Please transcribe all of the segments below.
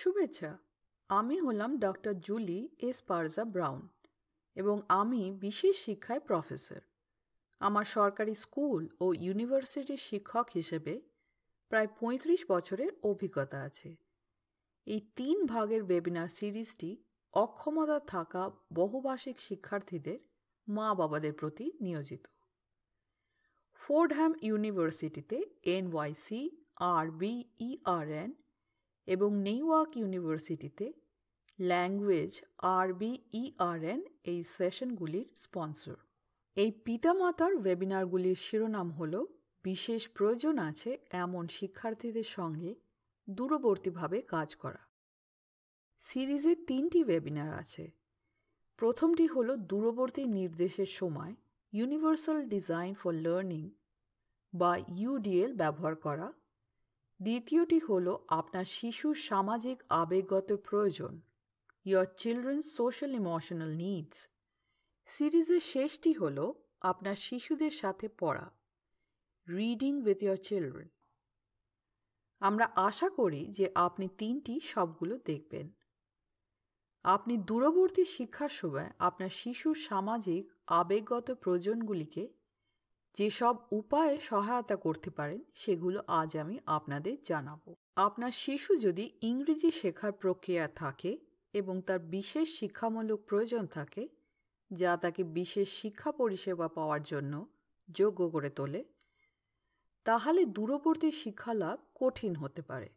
শুভেচ্ছা। আমি হলাম ডক্টর জুলি এসপারজা ব্রাউন এবং আমি বিশেষ শিক্ষায় প্রফেসর। আমার সরকারি স্কুল ও ইউনিভার্সিটির শিক্ষক হিসেবে প্রায় ৩৫ বছরের অভিজ্ঞতা আছে। এই ৩ ভাগের ওয়েবিনার সিরিজটি অক্ষমতা থাকা বহুভাষিক শিক্ষার্থীদের মা বাবাদের প্রতি নিয়োজিত। ফোর্ডহ্যাম ইউনিভার্সিটিতে NYC, RBERN এবং নিউইয়র্ক ইউনিভার্সিটিতে ল্যাঙ্গুয়েজ RBERN এই সেশনগুলির স্পন্সর। এই পিতামাতার ওয়েবিনারগুলির শিরোনাম হল বিশেষ প্রয়োজন আছে এমন শিক্ষার্থীদের সঙ্গে দূরবর্তীভাবে কাজ করা। সিরিজে ৩টি ওয়েবিনার আছে। প্রথমটি হল দূরবর্তী নির্দেশের সময় ইউনিভার্সাল ডিজাইন ফর লার্নিং বা UDL ব্যবহার করা। দ্বিতীয়টি হল আপনার শিশুর সামাজিক আবেগগত প্রয়োজন, Your Children's Social Emotional Needs। সিরিজের শেষটি হল আপনার শিশুদের সাথে পড়া, Reading with Your Children। আমরা আশা করি যে আপনি ৩টি সবগুলো দেখবেন। আপনি দূরবর্তী শিক্ষার সময় আপনার শিশুর সামাজিক আবেগগত প্রয়োজনগুলিকে যেসব উপায়ে সহায়তা করতে পারেন সেগুলো আজ আমি আপনাদের জানাবো। আপনার শিশু যদি ইংরেজি শেখার প্রক্রিয়া থাকে এবং তার বিশেষ শিক্ষামূলক প্রয়োজন থাকে যা তাকে বিশেষ শিক্ষা পরিষেবা পাওয়ার জন্য যোগ্য করে তোলে, তাহলে দূরবর্তী শিক্ষালাভ কঠিন হতে পারে।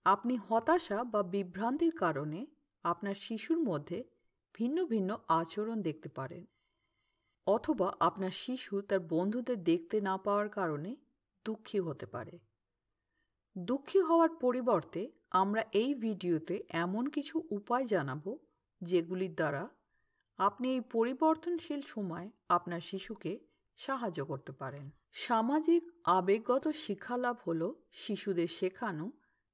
আপনি হতাশা বা বিভ্রান্তির কারণে আপনার শিশুর মধ্যে ভিন্ন ভিন্ন আচরণ দেখতে পারেন, অথবা আপনার শিশু তার বন্ধুদের দেখতে না পাওয়ার কারণে দুঃখী হতে পারে। দুঃখী হওয়ার পরিবর্তে আমরা এই ভিডিওতে এমন কিছু উপায় জানাবো যেগুলির দ্বারা আপনি এই পরিবর্তনশীল সময় আপনার শিশুকে সাহায্য করতে পারেন। সামাজিক আবেগগত শিক্ষালাভ হল শিশুদের শেখানো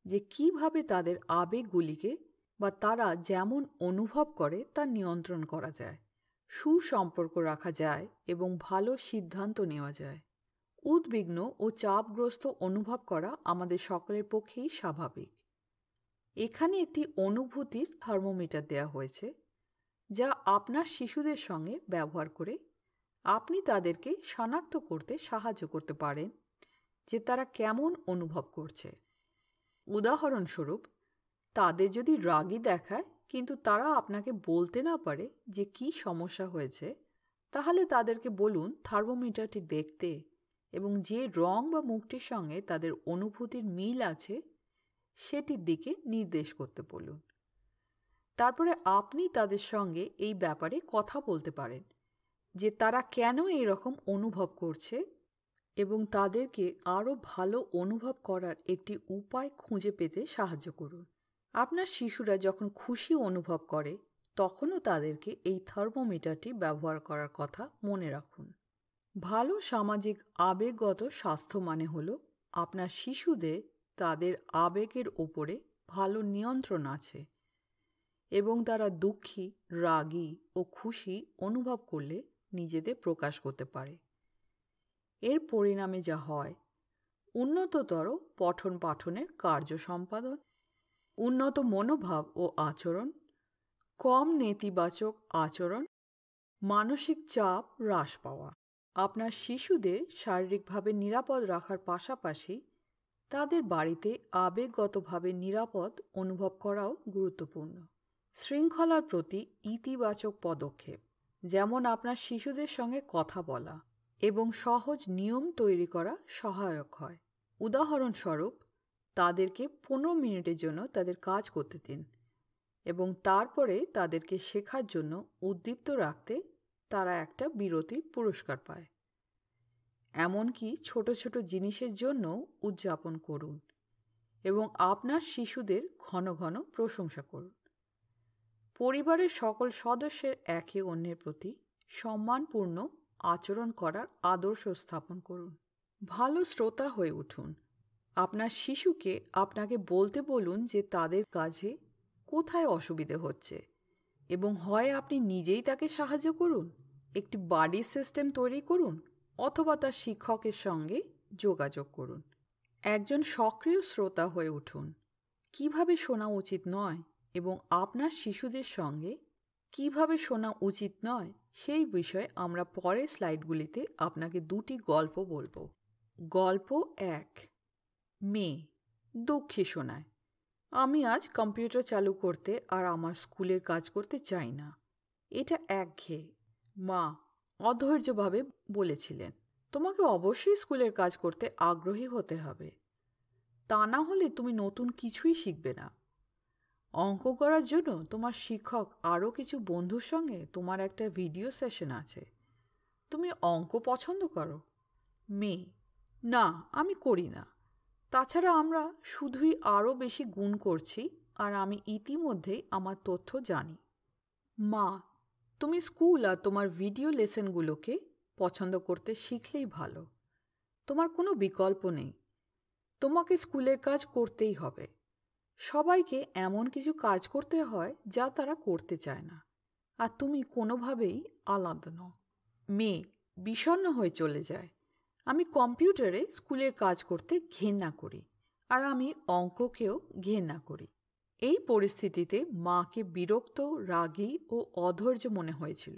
যে কিভাবে তাদের আবেগগুলিকে বা তারা যেমন অনুভব করে তা নিয়ন্ত্রণ করা যায়, সুসম্পর্ক রাখা যায় এবং ভালো সিদ্ধান্ত নেওয়া যায়। উদ্বিগ্ন ও চাপগ্রস্ত অনুভব করা আমাদের সকলের পক্ষেই স্বাভাবিক। এখানে একটি অনুভূতির থার্মোমিটার দেওয়া হয়েছে যা আপনার শিশুদের সঙ্গে ব্যবহার করে আপনি তাদেরকে শনাক্ত করতে সাহায্য করতে পারেন যে তারা কেমন অনুভব করছে। উদাহরণস্বরূপ, তাদের যদি রাগী দেখায় কিন্তু তারা আপনাকে বলতে না পারে যে কী সমস্যা হয়েছে, তাহলে তাদেরকে বলুন থার্মোমিটারটি দেখতে এবং যে রং বা মুখটির সঙ্গে তাদের অনুভূতির মিল আছে সেটির দিকে নির্দেশ করতে বলুন। তারপরে আপনি তাদের সঙ্গে এই ব্যাপারে কথা বলতে পারেন যে তারা কেন এরকম অনুভব করছে এবং তাদেরকে আরও ভালো অনুভব করার একটি উপায় খুঁজে পেতে সাহায্য করুন। আপনার শিশুরা যখন খুশি অনুভব করে তখনও তাদেরকে এই থার্মোমিটারটি ব্যবহার করার কথা মনে রাখুন। ভালো সামাজিক আবেগগত স্বাস্থ্য মানে হল আপনার শিশুদের তাদের আবেগের ওপরে ভালো নিয়ন্ত্রণ আছে এবং তারা দুঃখী, রাগী ও খুশি অনুভব করলে নিজেদের প্রকাশ করতে পারে। এর পরিণামে যা হয় উন্নততর পঠন পাঠনের কার্য সম্পাদন, উন্নত মনোভাব ও আচরণ, কম নেতিবাচক আচরণ, মানসিক চাপ হ্রাস পাওয়া। আপনার শিশুদের শারীরিকভাবে নিরাপদ রাখার পাশাপাশি তাদের বাড়িতে আবেগগতভাবে নিরাপদ অনুভব করাও গুরুত্বপূর্ণ। শৃঙ্খলার প্রতি ইতিবাচক পদক্ষেপ, যেমন আপনার শিশুদের সঙ্গে কথা বলা এবং সহজ নিয়ম তৈরি করা সহায়ক হয়। উদাহরণস্বরূপ, তাদেরকে 15 মিনিটের জন্য তাদের কাজ করতে দিন এবং তারপরে তাদেরকে শেখার জন্য উদ্দীপ্ত রাখতে তারা একটা বিরতির পুরস্কার পায়। এমনকি ছোট ছোট জিনিসের জন্য উদযাপন করুন এবং আপনার শিশুদের ঘন ঘন প্রশংসা করুন। পরিবারের সকল সদস্যের একে অন্যের প্রতি সম্মানপূর্ণ আচরণ করার আদর্শ স্থাপন করুন। ভালো শ্রোতা হয়ে উঠুন। আপনার শিশুকে আপনাকে বলতে বলুন যে তাদের কাজে কোথায় অসুবিধে হচ্ছে এবং হয় আপনি নিজেই তাকে সাহায্য করুন, একটি বাডি সিস্টেম তৈরি করুন, অথবা তার শিক্ষকের সঙ্গে যোগাযোগ করুন। একজন সক্রিয় শ্রোতা হয়ে উঠুন। কিভাবে শোনা উচিত নয় এবং আপনার শিশুদের সঙ্গে কিভাবে শোনা উচিত নয় সেই বিষয়ে আমরা পরের স্লাইডগুলিতে আপনাকে দুটি গল্প বলবো। গল্প 1। মেয়ে দুঃখে শোনায়, আমি আজ কম্পিউটার চালু করতে আর আমার স্কুলের কাজ করতে চাই না। এটা একঘেয়ে। মা অধৈর্যভাবে বলেছিলেন, তোমাকে অবশ্যই স্কুলের কাজ করতে আগ্রহী হতে হবে, তা না হলে তুমি নতুন কিছুই শিখবে না। অঙ্ক করার জন্য তোমার শিক্ষক আরও কিছু বন্ধুর সঙ্গে তোমার একটা ভিডিও সেশন আছে। তুমি অঙ্ক পছন্দ করো? মেয়ে না, আমি করি না। তাছাড়া আমরা শুধুই আরও বেশি গুণ করছি আর আমি ইতিমধ্যেই আমার তথ্য জানি। মা তুমি স্কুল আর তোমার ভিডিও লেসনগুলোকে পছন্দ করতে শিখলেই ভালো। তোমার কোনো বিকল্প নেই, তোমাকে স্কুলের কাজ করতেই হবে। সবাইকে এমন কিছু কাজ করতে হয় যা তারা করতে চায় না, আর তুমি কোনোভাবেই আলাদা নও। মেয়ে বিষণ্ণ হয়ে চলে যায়, আমি কম্পিউটারে স্কুলের কাজ করতে ঘেন্না করি আর আমি অঙ্ককেও ঘেন্না করি। এই পরিস্থিতিতে মাকে বিরক্ত, রাগী ও অধৈর্য মনে হয়েছিল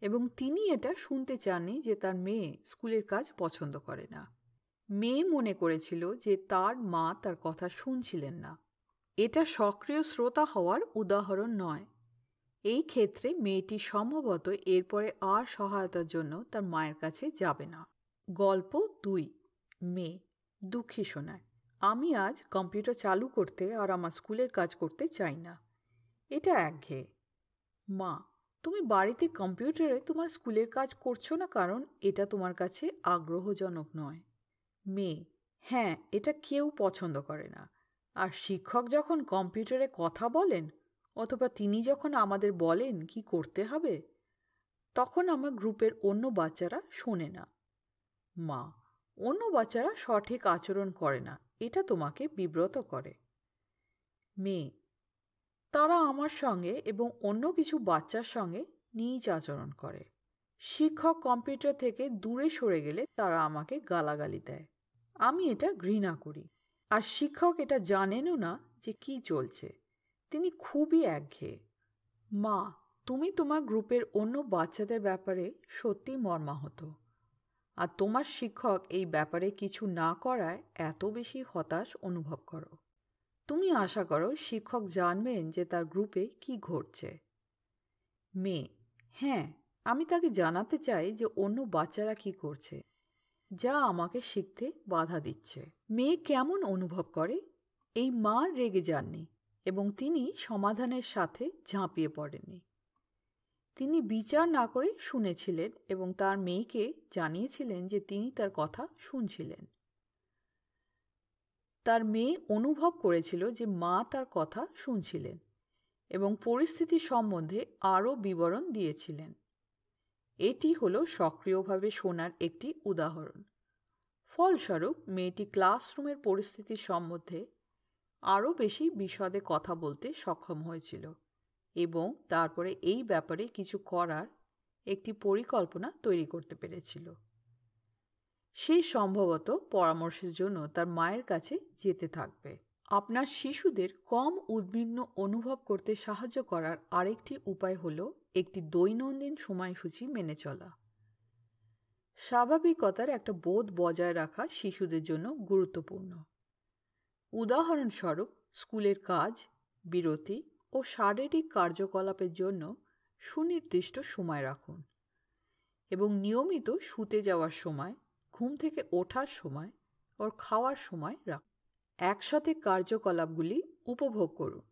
এবং তিনি এটা শুনতে চাননি যে তার মেয়ে স্কুলের কাজ পছন্দ করে না। মেয়ে মনে করেছিল যে তার মা তার কথা শুনছিলেন না। এটা সক্রিয় শ্রোতা হওয়ার উদাহরণ নয়। এই ক্ষেত্রে মেয়েটি সম্ভবত এরপরে আর সহায়তার জন্য তার মায়ের কাছে যাবে না। গল্প 2। মেয়ে দুঃখী শোনায়, আমি আজ কম্পিউটার চালু করতে আর আমার স্কুলের কাজ করতে চাই না। এটা একঘেয়ে। মা তুমি বাড়িতে কম্পিউটারে তোমার স্কুলের কাজ করছো না কারণ এটা তোমার কাছে আগ্রহজনক নয়। মেয়ে হ্যাঁ, এটা কেউ পছন্দ করে না। আর শিক্ষক যখন কম্পিউটারে কথা বলেন অথবা তিনি যখন আমাদের বলেন কি করতে হবে, তখন আমার গ্রুপের অন্য বাচ্চারা শোনে না। মা অন্য বাচ্চারা সঠিক আচরণ করে না, এটা তোমাকে বিব্রত করে। মেয়ে তারা আমার সঙ্গে এবং অন্য কিছু বাচ্চার সঙ্গে নীচ আচরণ করে। শিক্ষক কম্পিউটার থেকে দূরে সরে গেলে তারা আমাকে গালাগালি দেয়। আমি এটা ঘৃণা করি। আর শিক্ষক এটা জানেনও না যে কি চলছে। তিনি খুবই একঘেয়ে। মা তুমি তোমার গ্রুপের অন্য বাচ্চাদের ব্যাপারে সত্যি মর্মাহত, আর তোমার শিক্ষক এই ব্যাপারে কিছু না করায় এত বেশি হতাশ অনুভব করো। তুমি আশা করো শিক্ষক জানবেন যে তার গ্রুপে কি ঘটছে। মেয়ে হ্যাঁ, আমি তাকে জানাতে চাই যে অন্য বাচ্চারা কি করছে, যা আমাকে শিখতে বাধা দিচ্ছে। মেয়ে কেমন অনুভব করে? এই মা রেগে যাননি এবং তিনি সমাধানের সাথে ঝাঁপিয়ে পড়েননি। তিনি বিচার না করে শুনেছিলেন এবং তার মেয়েকে জানিয়েছিলেন যে তিনি তার কথা শুনছিলেন। তার মেয়ে অনুভব করেছিল যে মা তার কথা শুনছিলেন এবং পরিস্থিতি সম্বন্ধে আরও বিবরণ দিয়েছিলেন। এটি হলো সক্রিয়ভাবে শোনার একটি উদাহরণ। ফলস্বরূপ মেয়েটি ক্লাসরুমের পরিস্থিতি সম্বন্ধে আরও বেশি বিশদে কথা বলতে সক্ষম হয়েছিল এবং তারপরে এই ব্যাপারে কিছু করার একটি পরিকল্পনা তৈরি করতে পেরেছিল। সে সম্ভবত পরামর্শের জন্য তার মায়ের কাছে যেতে থাকবে। আপনার শিশুদের কম উদ্বিগ্ন অনুভব করতে সাহায্য করার আরেকটি উপায় হল একটি দৈনন্দিন সময়সূচি মেনে চলা। স্বাভাবিকতার একটা বোধ বজায় রাখা শিশুদের জন্য গুরুত্বপূর্ণ। উদাহরণস্বরূপ স্কুলের কাজ, বিরতি ও শারীরিক কার্যকলাপের জন্য সুনির্দিষ্ট সময় রাখুন এবং নিয়মিত শুতে যাওয়ার সময়, ঘুম থেকে ওঠার সময় ও খাওয়ার সময় রাখুন। একসাথে কার্যকলাপগুলি উপভোগ করুন।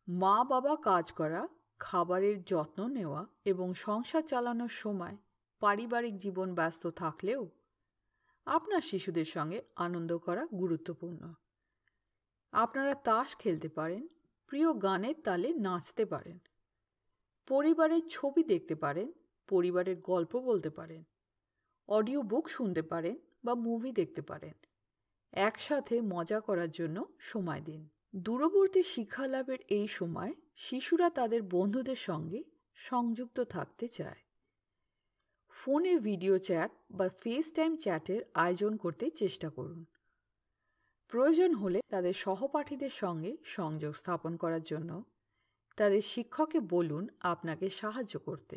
মা বাবা কাজ করা, খাবারের যত্ন নেওয়া এবং সংসার চালানোর সময় পারিবারিক জীবন ব্যস্ত থাকলেও আপনার শিশুদের সঙ্গে আনন্দ করা গুরুত্বপূর্ণ। আপনারা তাস খেলতে পারেন, প্রিয় গানের তালে নাচতে পারেন, পরিবারের ছবি দেখতে পারেন, পরিবারের গল্প বলতে পারেন, অডিও বুক শুনতে পারেন বা মুভি দেখতে পারেন। একসাথে মজা করার জন্য সময় দিন। দূরবর্তী শিক্ষালাভের এই সময় শিশুরা তাদের বন্ধুদের সঙ্গে সংযুক্ত থাকতে চায়। ফোনে ভিডিও চ্যাট বা ফেস টাইম চ্যাটের আয়োজন করতে চেষ্টা করুন। প্রয়োজন হলে তাদের সহপাঠীদের সঙ্গে সংযোগ স্থাপন করার জন্য তাদের শিক্ষককে বলুন আপনাকে সাহায্য করতে।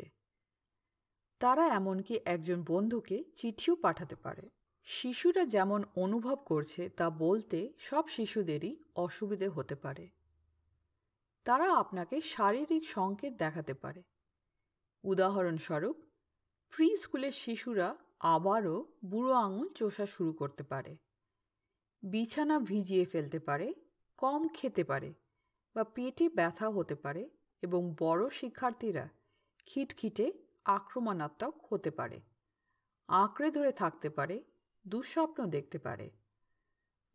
তারা এমনকি একজন বন্ধুকে চিঠিও পাঠাতে পারে। শিশুরা যেমন অনুভব করছে তা বলতে সব শিশুদেরই অসুবিধে হতে পারে। তারা আপনাকে শারীরিক সংকেত দেখাতে পারে। উদাহরণস্বরূপ, প্রি স্কুলের শিশুরা আবারও বুড়ো আঙুল চোষা শুরু করতে পারে, বিছানা ভিজিয়ে ফেলতে পারে, কম খেতে পারে বা পেটে ব্যথা হতে পারে এবং বড় শিক্ষার্থীরা খিটখিটে আক্রমণাত্মক হতে পারে, আঁকড়ে ধরে থাকতে পারে, দুঃস্বপ্ন দেখতে পারে,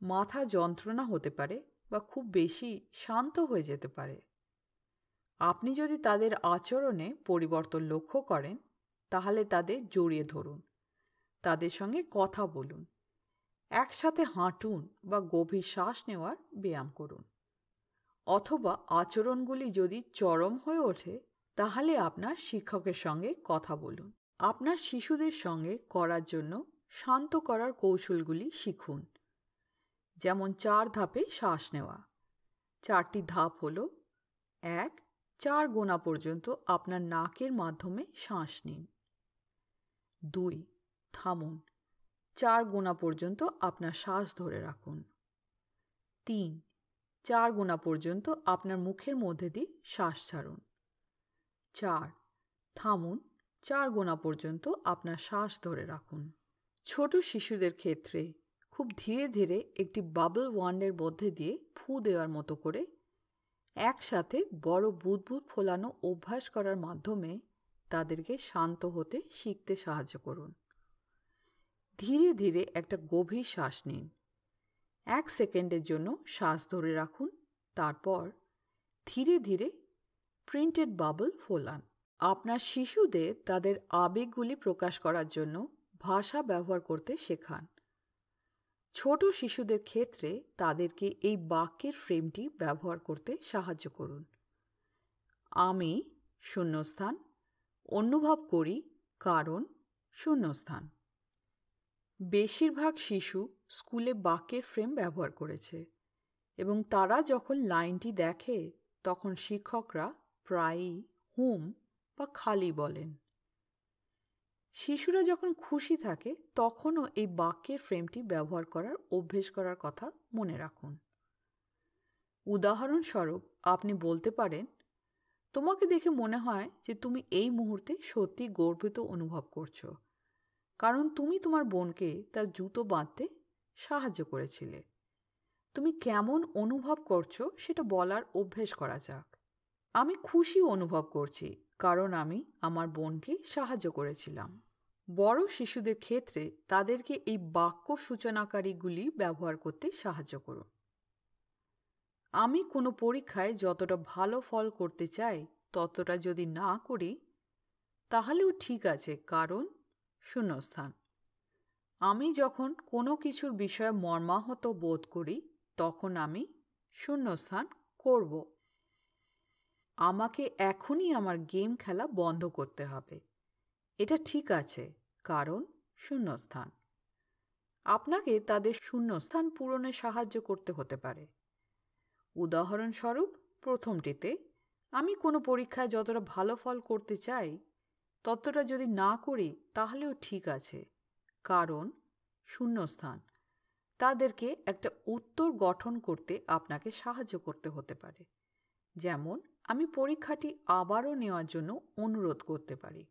মাথা যন্ত্রণা হতে পারে বা খুব বেশি শান্ত হয়ে যেতে পারে। আপনি যদি তাদের আচরণে পরিবর্তন লক্ষ্য করেন, তাহলে তাদের জড়িয়ে ধরুন, তাদের সঙ্গে কথা বলুন, একসাথে হাঁটুন বা গভীর শ্বাস নেওয়ার ব্যায়াম করুন। অথবা আচরণগুলি যদি চরম হয়ে ওঠে, তাহলে আপনার শিক্ষকের সঙ্গে কথা বলুন। আপনার শিশুদের সঙ্গে করার জন্য শান্ত করার কৌশলগুলি শিখুন। যেমন 4 ধাপে শ্বাস নেওয়া। 4টি ধাপ হল: 1. 4 গোনা পর্যন্ত আপনার নাকের মাধ্যমে শ্বাস নিন। 2. থামুন। 4 গোনা পর্যন্ত আপনার শ্বাস ধরে রাখুন। 3. 4 গোনা পর্যন্ত আপনার মুখের মধ্যে দিয়ে শ্বাস ছাড়ুন। 4. থামুন। 4 গোনা পর্যন্ত আপনার শ্বাস ধরে রাখুন। ছোট শিশুদের ক্ষেত্রে খুব ধীরে ধীরে একটি বাবল ওয়ান্ডের মধ্যে দিয়ে ফু দেওয়ার মতো করে একসাথে বড় বুদবুদ ফোলানো অভ্যাস করার মাধ্যমে তাদেরকে শান্ত হতে শিখতে সাহায্য করুন। ধীরে ধীরে একটা গভীর শ্বাস নিন। 1 সেকেন্ডের জন্য শ্বাস ধরে রাখুন, তারপর ধীরে ধীরে প্রিন্টেড বাবল ফোলান। আপনার শিশুদের তাদের আবেগগুলি প্রকাশ করার জন্য ভাষা ব্যবহার করতে শেখান। ছোট শিশুদের ক্ষেত্রে তাদেরকে এই বাক্যের ফ্রেমটি ব্যবহার করতে সাহায্য করুন। আমি শূন্যস্থান অনুভব করি কারণ শূন্যস্থান। বেশিরভাগ শিশু স্কুলে বাক্যের ফ্রেম ব্যবহার করেছে এবং তারা যখন লাইনটি দেখে তখন শিক্ষকরা প্রায়ই হুম বা খালি বলেন। শিশুরা যখন খুশি থাকে তখনও এই বাক্যের ফ্রেমটি ব্যবহার করার অভ্যেস করার কথা মনে রাখুন। উদাহরণস্বরূপ, আপনি বলতে পারেন, তোমাকে দেখে মনে হয় যে তুমি এই মুহূর্তে সত্যি গর্বিত অনুভব করছো, কারণ তুমি তোমার বোনকে তার জুতো বাঁধতে সাহায্য করেছিলে। তুমি কেমন অনুভব করছো সেটা বলার অভ্যেস করা যাক। আমি খুশি অনুভব করছি কারণ আমি আমার বোনকে সাহায্য করেছিলাম। বড় শিশুদের ক্ষেত্রে তাদেরকে এই বাক্য সূচনাকারীগুলি ব্যবহার করতে সাহায্য করুন। আমি কোনো পরীক্ষায় যতটা ভালো ফল করতে চাই ততটা যদি না করি তাহলেও ঠিক আছে কারণ শূন্যস্থান। আমি যখন কোনো কিছুর বিষয়ে মর্মাহত বোধ করি তখন আমি শূন্যস্থান করব। আমাকে এখনই আমার গেম খেলা বন্ধ করতে হবে। এটা ঠিক আছে কারণ শূন্যস্থান। আপনাকে তাদের শূন্যস্থান পূরণে সাহায্য করতে হতে পারে। উদাহরণস্বরূপ, প্রথমটিতে আমি কোনো পরীক্ষায় যতটা ভালো ফল করতে চাই ততটা যদি না করি তাহলেও ঠিক আছে কারণ শূন্যস্থান। তাদেরকে একটা উত্তর গঠন করতে আপনাকে সাহায্য করতে হতে পারে। যেমন, আমি পরীক্ষাটি আবারও নেওয়ার জন্য অনুরোধ করতে পারি,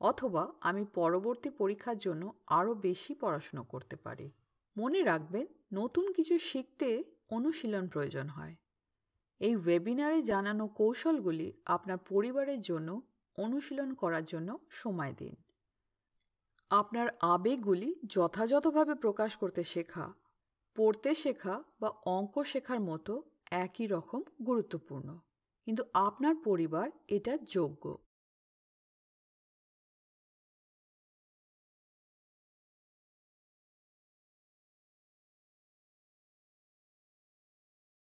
অথবা আমি পরবর্তী পরীক্ষার জন্য আরও বেশি পড়াশুনো করতে পারি। মনে রাখবেন, নতুন কিছু শিখতে অনুশীলন প্রয়োজন হয়। এই ওয়েবিনারে জানানো কৌশলগুলি আপনার পরিবারের জন্য অনুশীলন করার জন্য সময় দিন। আপনার আবেগগুলি যথাযথভাবে প্রকাশ করতে শেখা, পড়তে শেখা বা অঙ্ক শেখার মতো একই রকম গুরুত্বপূর্ণ, কিন্তু আপনার পরিবার এটা যোগ্য।